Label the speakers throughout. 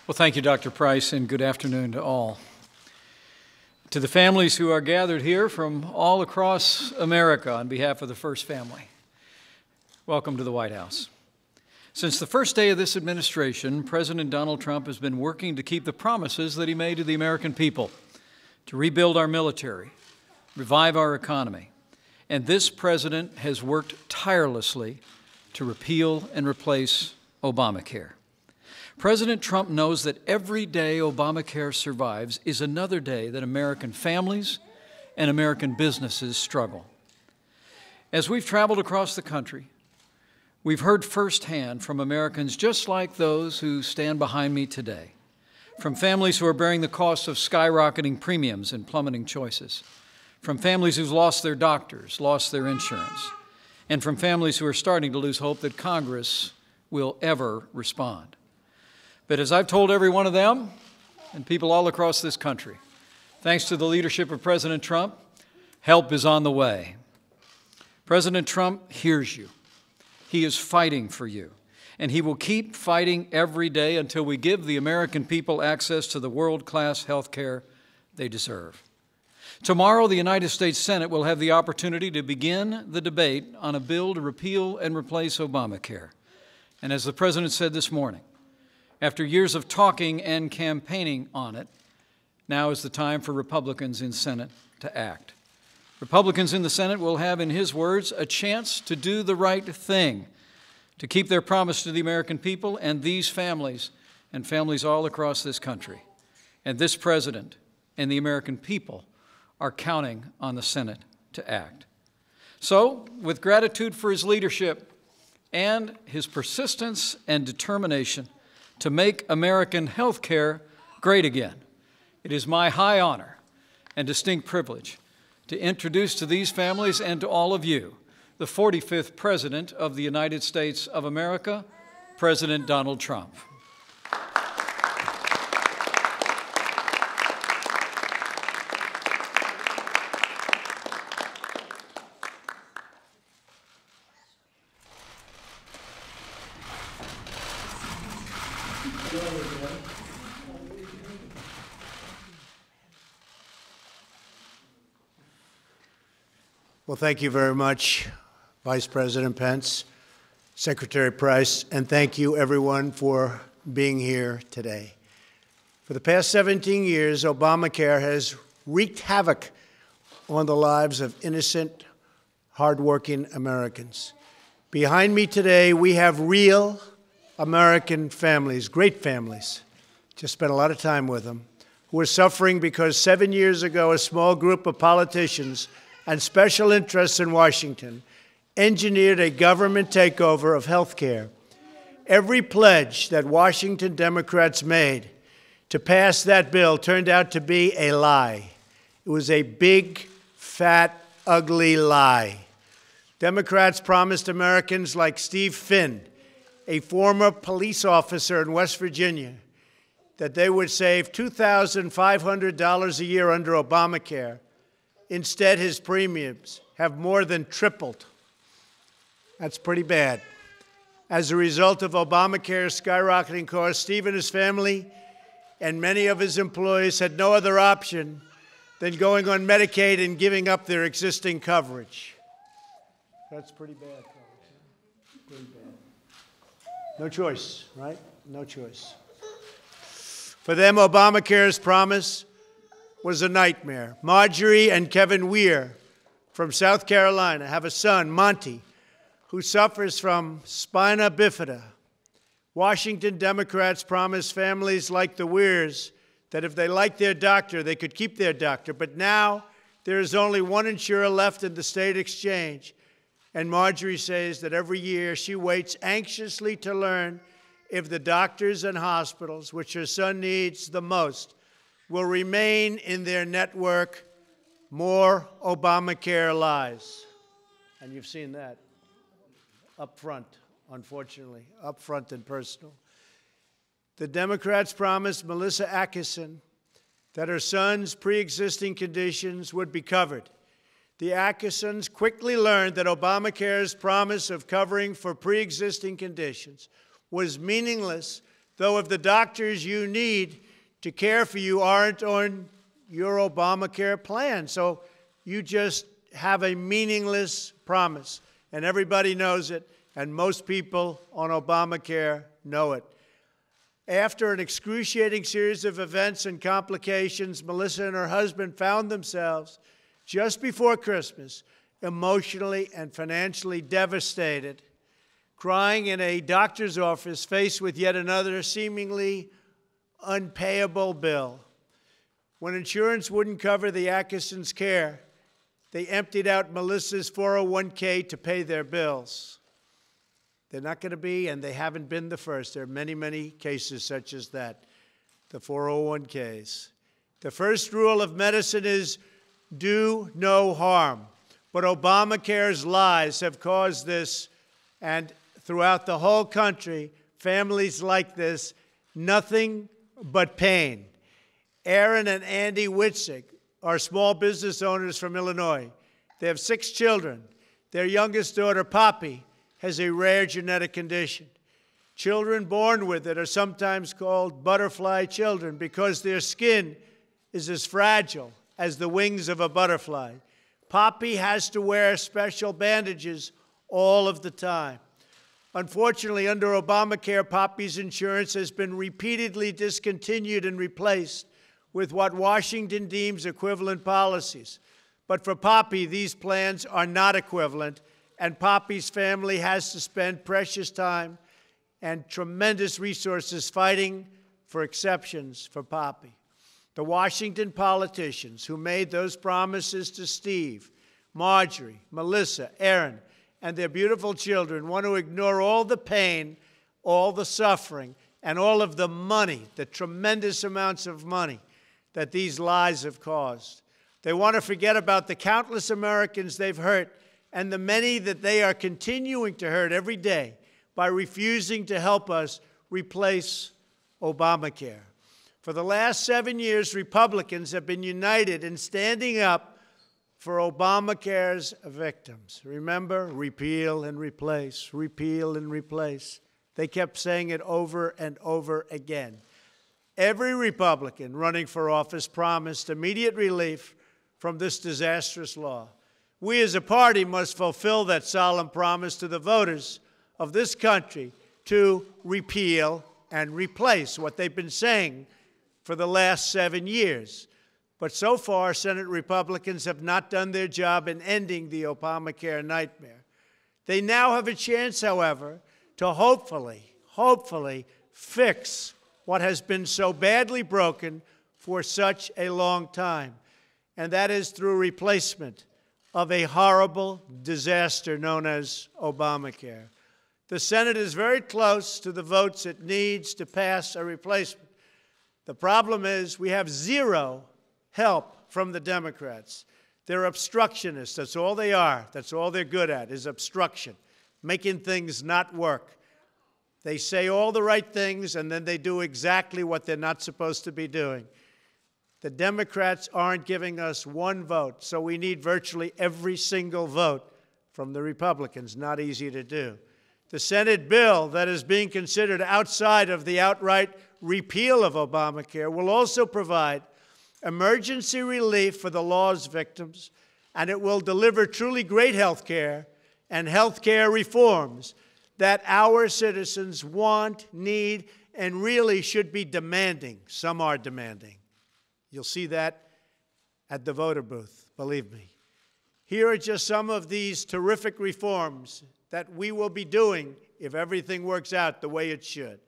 Speaker 1: Well, thank you, Dr. Price, and good afternoon to all. To the families who are gathered here from all across America on behalf of the First Family, welcome to the White House. Since the first day of this administration, President Donald Trump has been working to keep the promises that he made to the American people, to rebuild our military, revive our economy. And this president has worked tirelessly to repeal and replace Obamacare. President Trump knows that every day Obamacare survives is another day that American families and American businesses struggle. As we've traveled across the country, we've heard firsthand from Americans just like those who stand behind me today, from families who are bearing the cost of skyrocketing premiums and plummeting choices, from families who've lost their doctors, lost their insurance, and from families who are starting to lose hope that Congress will ever respond. But as I've told every one of them, and people all across this country, thanks to the leadership of President Trump, help is on the way. President Trump hears you. He is fighting for you, and he will keep fighting every day until we give the American people access to the world-class health care they deserve. Tomorrow, the United States Senate will have the opportunity to begin the debate on a bill to repeal and replace Obamacare. And as the President said this morning, after years of talking and campaigning on it, now is the time for Republicans in Senate to act. Republicans in the Senate will have, in his words, a chance to do the right thing, to keep their promise to the American people and these families and families all across this country. And this president and the American people are counting on the Senate to act. So, with gratitude for his leadership and his persistence and determination to make American health care great again, it is my high honor and distinct privilege to introduce to these families and to all of you the 45th President of the United States of America, President Donald Trump.
Speaker 2: Well, thank you very much, Vice President Pence, Secretary Price, and thank you, everyone, for being here today. For the past 17 years, Obamacare has wreaked havoc on the lives of innocent, hardworking Americans. Behind me today, we have real American families, great families, just spent a lot of time with them, who are suffering because 7 years ago, a small group of politicians and special interests in Washington engineered a government takeover of health care. Every pledge that Washington Democrats made to pass that bill turned out to be a lie. It was a big, fat, ugly lie. Democrats promised Americans like Steve Finn, a former police officer in West Virginia, that they would save $2,500 a year under Obamacare. Instead, his premiums have more than tripled. That's pretty bad. As a result of Obamacare's skyrocketing costs, Steve and his family and many of his employees had no other option than going on Medicaid and giving up their existing coverage. That's pretty bad, folks. Pretty bad. No choice, right? No choice. For them, Obamacare's promise was a nightmare. Marjorie and Kevin Weir from South Carolina have a son, Monty, who suffers from spina bifida. Washington Democrats promised families like the Weirs that if they liked their doctor, they could keep their doctor. But now there is only one insurer left in the state exchange. And Marjorie says that every year she waits anxiously to learn if the doctors and hospitals, which her son needs the most, will remain in their network. More Obamacare lies. And you've seen that up front, unfortunately, up front and personal. The Democrats promised Melissa Atkinson that her son's pre-existing conditions would be covered. The Atkinsons quickly learned that Obamacare's promise of covering for pre-existing conditions was meaningless though if the doctors you need to care for you aren't on your Obamacare plan. So you just have a meaningless promise, and everybody knows it, and most people on Obamacare know it. After an excruciating series of events and complications, Melissa and her husband found themselves, just before Christmas, emotionally and financially devastated, crying in a doctor's office faced with yet another seemingly unpayable bill. When insurance wouldn't cover the Atkinson's care, they emptied out Melissa's 401k to pay their bills. They're not going to be, and they haven't been the first. There are many, many cases such as that, the 401ks. The first rule of medicine is do no harm. But Obamacare's lies have caused this, and throughout the whole country, families like this, nothing but pain. Aaron and Andy Witzig are small business owners from Illinois. They have 6 children. Their youngest daughter, Poppy, has a rare genetic condition. Children born with it are sometimes called butterfly children because their skin is as fragile as the wings of a butterfly. Poppy has to wear special bandages all of the time. Unfortunately, under Obamacare, Poppy's insurance has been repeatedly discontinued and replaced with what Washington deems equivalent policies. But for Poppy, these plans are not equivalent, and Poppy's family has to spend precious time and tremendous resources fighting for exceptions for Poppy. The Washington politicians who made those promises to Steve, Marjorie, Melissa, Aaron, and their beautiful children want to ignore all the pain, all the suffering, and all of the money, the tremendous amounts of money that these lies have caused. They want to forget about the countless Americans they've hurt and the many that they are continuing to hurt every day by refusing to help us replace Obamacare. For the last 7 years, Republicans have been united in standing up for Obamacare's victims. Remember, repeal and replace, repeal and replace. They kept saying it over and over again. Every Republican running for office promised immediate relief from this disastrous law. We as a party must fulfill that solemn promise to the voters of this country to repeal and replace what they've been saying for the last 7 years. But so far, Senate Republicans have not done their job in ending the Obamacare nightmare. They now have a chance, however, to hopefully fix what has been so badly broken for such a long time, and that is through replacement of a horrible disaster known as Obamacare. The Senate is very close to the votes it needs to pass a replacement. The problem is we have zero help from the Democrats. They're obstructionists. That's all they are. That's all they're good at, is obstruction, making things not work. They say all the right things, and then they do exactly what they're not supposed to be doing. The Democrats aren't giving us one vote, so we need virtually every single vote from the Republicans. Not easy to do. The Senate bill that is being considered outside of the outright repeal of Obamacare will also provide emergency relief for the law's victims, and it will deliver truly great health care and health care reforms that our citizens want, need, and really should be demanding. Some are demanding. You'll see that at the voter booth, believe me. Here are just some of these terrific reforms that we will be doing if everything works out the way it should.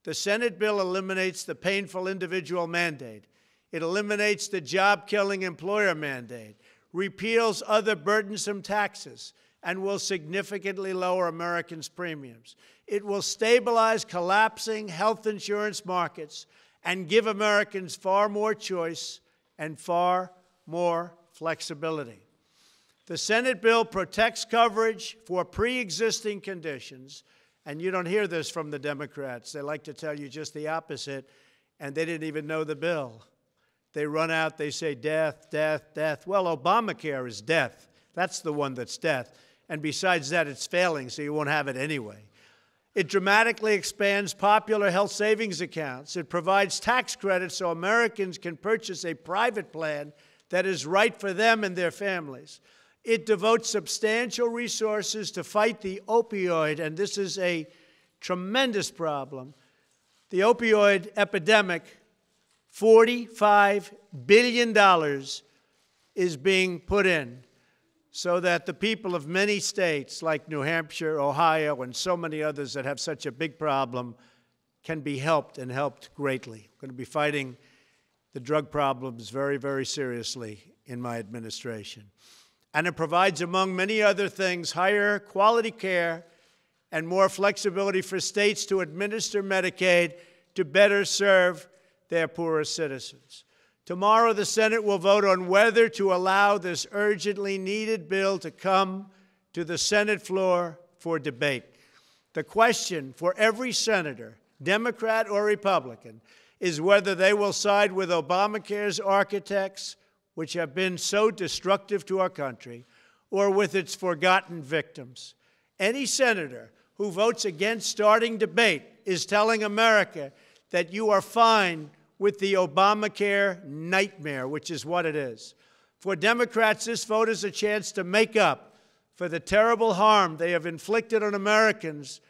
Speaker 2: The Senate bill eliminates the painful individual mandate. It eliminates the job-killing employer mandate, repeals other burdensome taxes, and will significantly lower Americans' premiums. It will stabilize collapsing health insurance markets and give Americans far more choice and far more flexibility. The Senate bill protects coverage for pre-existing conditions, and you don't hear this from the Democrats. They like to tell you just the opposite, and they didn't even know the bill. They run out, they say death, death, death. Well, Obamacare is death. That's the one that's death. And besides that, it's failing, so you won't have it anyway. It dramatically expands popular health savings accounts. It provides tax credits so Americans can purchase a private plan that is right for them and their families. It devotes substantial resources to fight the opioid, and this is a tremendous problem, the opioid epidemic. $45 billion is being put in so that the people of many states like New Hampshire, Ohio, and so many others that have such a big problem can be helped, and helped greatly. We're going to be fighting the drug problems very, very seriously in my administration. And it provides, among many other things, higher quality care and more flexibility for states to administer Medicaid to better serve their poorest citizens. Tomorrow, the Senate will vote on whether to allow this urgently needed bill to come to the Senate floor for debate. The question for every senator, Democrat or Republican, is whether they will side with Obamacare's architects, which have been so destructive to our country, or with its forgotten victims. Any senator who votes against starting debate is telling America that you are fine with the Obamacare nightmare, which is what it is. For Democrats, this vote is a chance to make up for the terrible harm they have inflicted on Americans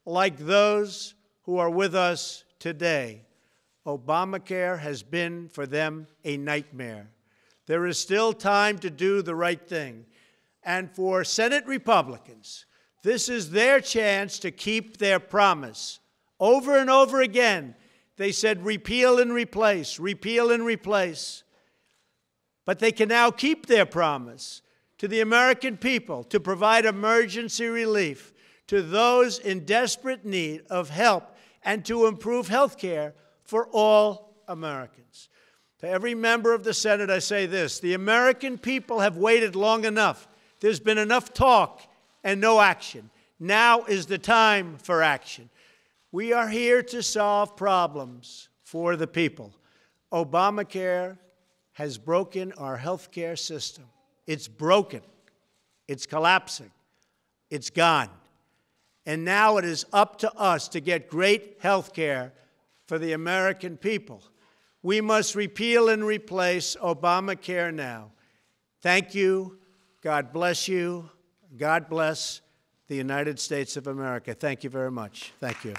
Speaker 2: like those who are with us today. Obamacare has been for them a nightmare. There is still time to do the right thing. And for Senate Republicans, this is their chance to keep their promise. Over and over again, they said repeal and replace, repeal and replace. But they can now keep their promise to the American people to provide emergency relief to those in desperate need of help and to improve health care for all Americans. To every member of the Senate, I say this: the American people have waited long enough. There's been enough talk and no action. Now is the time for action. We are here to solve problems for the people. Obamacare has broken our health care system. It's broken. It's collapsing. It's gone. And now it is up to us to get great health care for the American people. We must repeal and replace Obamacare now. Thank you. God bless you. God bless the United States of America. Thank you very much. Thank you.